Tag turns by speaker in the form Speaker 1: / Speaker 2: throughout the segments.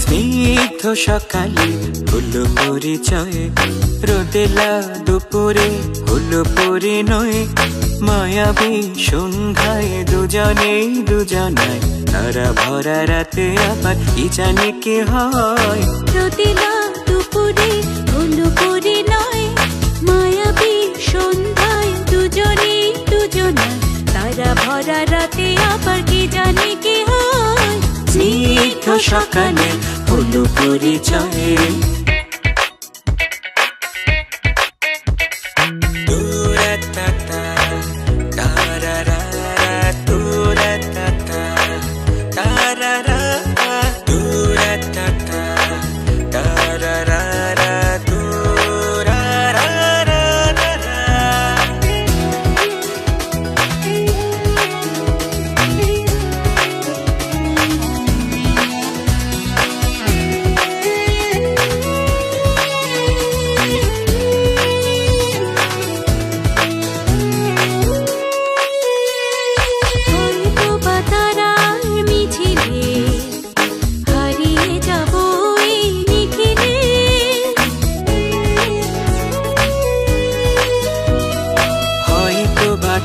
Speaker 1: স্নিগ্ধ সকালে হলো পরিচয়, রোদেলা দুপুরে হলো পরিণয়, মায়াবী সন্ধ্যায় দুজনেই দুজনায়, তারা ভরা রাতে আবার কি জানে কি হয়।
Speaker 2: রোদেলা দুপুরে হলো পরিণয়, মায়াবী সন্ধ্যায় দুজনেই দুজনায়, তারা ভরা রাতে আবার কি জানে কি হয়।
Speaker 1: স্নিগ্ধ সকালে হলো পরিচয়।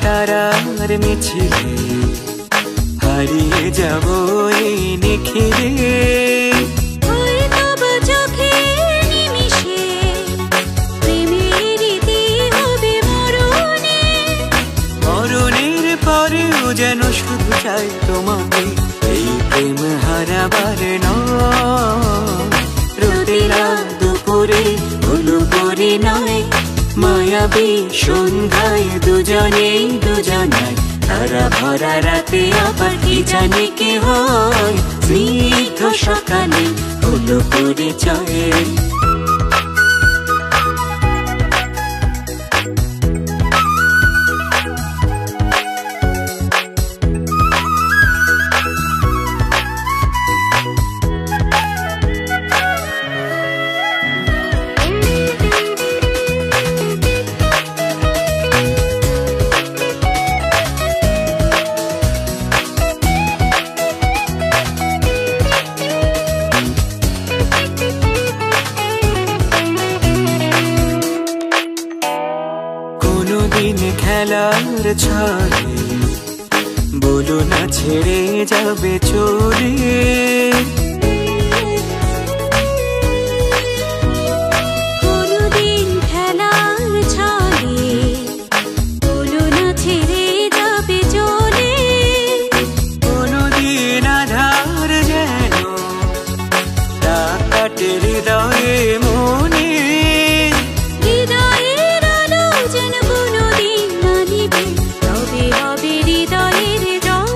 Speaker 1: তারার মিছিলে হারিয়ে যাব এই নিখিলে,
Speaker 2: হয়তোবা চোখের নিমিষে প্রেমের রীতি হবে মরণে।
Speaker 1: মরণের পরেও যেন শুধু চাই তোমাকে, এই প্রেম হারাবার নয়। রোদেলা দুপুরে হলো পরিণয়, মায়াবী সন্ধ্যায় দুজনেই দুজনায়, তারা ভরা রাতে আবার কি জানে কি হয়। স্নিগ্ধ সকালে হলো পরিচয়। কোনদিন খেলার ছলে বলো না ছেড়ে যাবে চলে,
Speaker 2: কোনদিন খেলার ছলে বলো না ছেড়ে যাবে চলে।
Speaker 1: কোনদিন আধার যেন রাত কাটে হৃদয়ে মনে,
Speaker 2: হৃদয়ের আলো যেন কোনদিন না নিবে, তবে হবে হৃদয়ের জয়।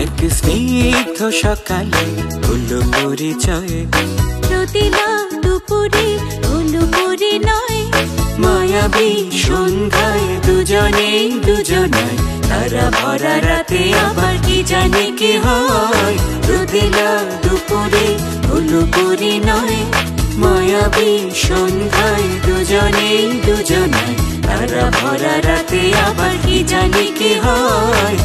Speaker 1: এক স্নিগ্ধ সকালে হলো পরিচয়।
Speaker 2: রোদেলা দুপুরে হলো পরিণয়,
Speaker 1: মায়াবী সন্ধ্যায় দুজনেই দুজনায়, তারা ভরা রাতে আবার কি জানে কি হয়। রোদেলা দুপুরে হলো পরিণয়, মায়াবী সন্ধ্যায় দুজনেই দুজনায়, তারা ভরা রাতে আবার কি জানে কি হয়।